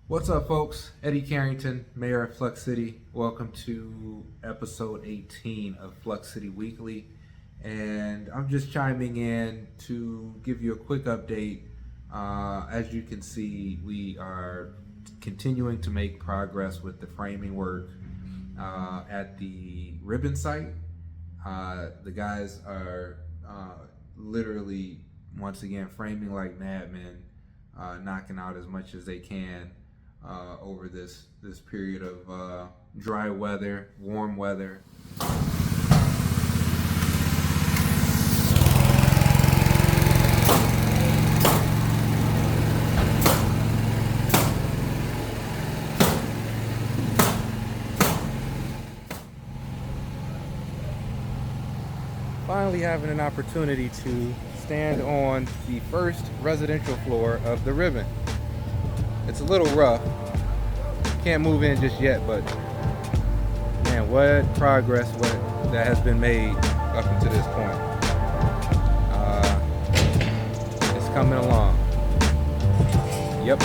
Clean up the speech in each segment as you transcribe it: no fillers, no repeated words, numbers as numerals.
What's up, folks? Eddie Carrington, Mayor of Flux City. Welcome to episode 18 of Flux City Weekly. And I'm just chiming in to give you a quick update. As you can see, we are continuing to make progress with the framing work at the ribbon site. The guys are literally, once again, framing like madmen, knocking out as much as they can over this period of dry weather, warm weather. Finally having an opportunity to stand on the first residential floor of the ribbon. It's a little rough. Can't move in just yet, but man, what progress that has been made up until this point. It's coming along. Yep.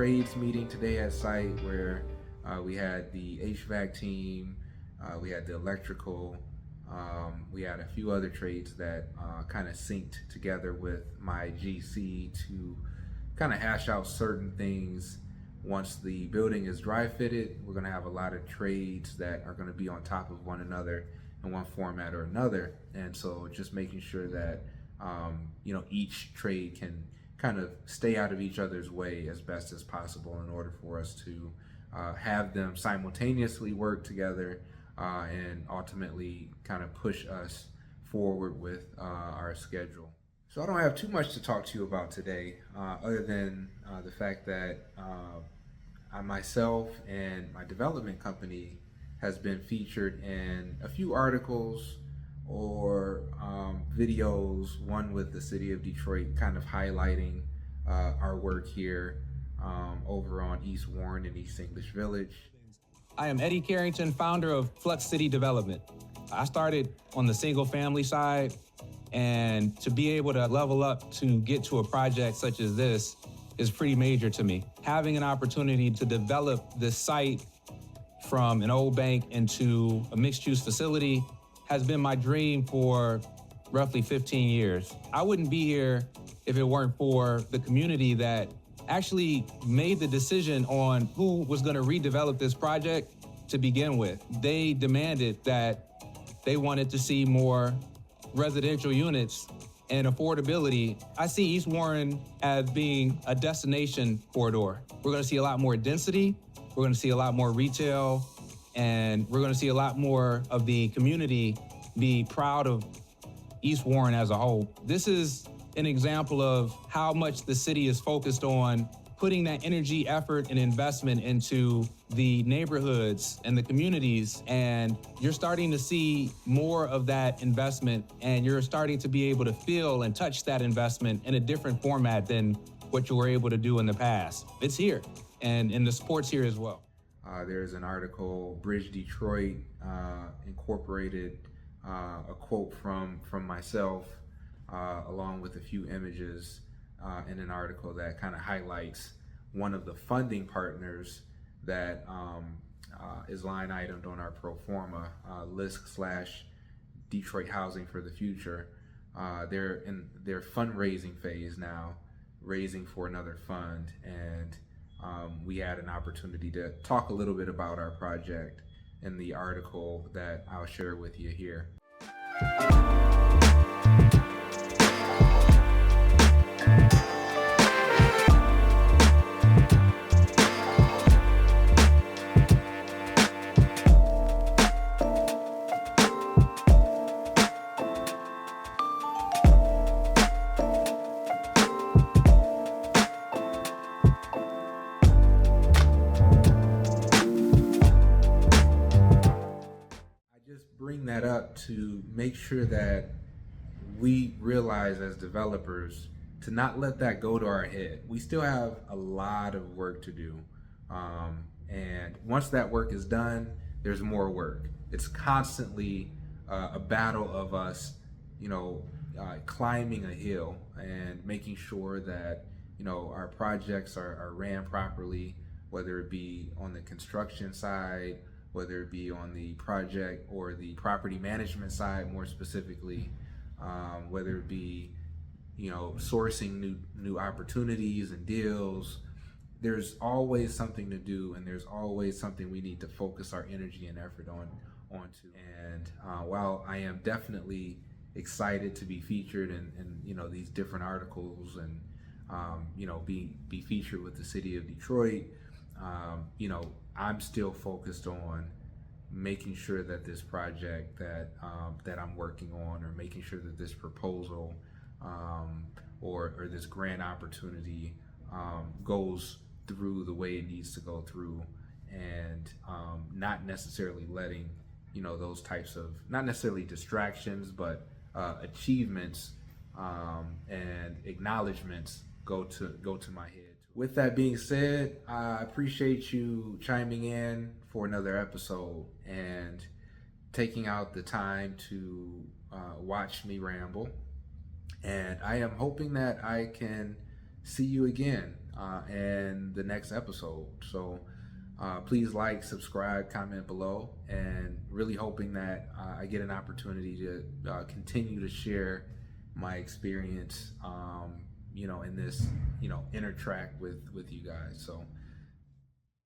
trades meeting today at site where we had the HVAC team, we had the electrical, we had a few other trades that kind of synced together with my GC to kind of hash out certain things. Once the building is dry fitted, we're going to have a lot of trades that are going to be on top of one another in one format or another. And so just making sure that each trade can kind of stay out of each other's way as best as possible in order for us to have them simultaneously work together and ultimately kind of push us forward with our schedule. So I don't have too much to talk to you about today, other than the fact that I myself and my development company has been featured in a few articles or videos, one with the city of Detroit kind of highlighting our work here over on East Warren and East English Village. I am Eddy Carrington, founder of Flux City Development. I started on the single family side, and to be able to level up to get to a project such as this is pretty major to me. Having an opportunity to develop this site from an old bank into a mixed-use facility has been my dream for roughly 15 years. I wouldn't be here if it weren't for the community that actually made the decision on who was going to redevelop this project to begin with. They demanded that they wanted to see more residential units and affordability. I see East Warren as being a destination corridor. We're going to see a lot more density, we're going to see a lot more retail, and we're going to see a lot more of the community be proud of East Warren as a whole. This is an example of how much the city is focused on putting that energy, effort, and investment into the neighborhoods and the communities. And you're starting to see more of that investment, and you're starting to be able to feel and touch that investment in a different format than what you were able to do in the past. It's here, and the support's here as well. There's an article, Bridge Detroit incorporated a quote from myself, along with a few images in an article that kind of highlights one of the funding partners that is line itemed on our pro forma, LISC / Detroit Housing for the Future. They're in their fundraising phase now, raising for another fund, and we had an opportunity to talk a little bit about our project in the article that I'll share with you here. Bring that up to make sure that we realize as developers to not let that go to our head. We still have a lot of work to do, and once that work is done, there's more work. It's constantly a battle of us, climbing a hill and making sure that our projects are ran properly, whether it be on the construction side, whether it be on the project or the property management side, more specifically, whether it be, sourcing new opportunities and deals. There's always something to do, and there's always something we need to focus our energy and effort onto. And while I am definitely excited to be featured in these different articles and be featured with the city of Detroit, I'm still focused on making sure that this project that I'm working on, or making sure that this proposal or this grant opportunity goes through the way it needs to go through, and not necessarily letting those types of, not necessarily distractions, but achievements and acknowledgments go to my head. With that being said, I appreciate you chiming in for another episode and taking out the time to watch me ramble. And I am hoping that I can see you again and the next episode. So please like, subscribe, comment below, and really hoping that I get an opportunity to continue to share my experience, in this, inner track with you guys. So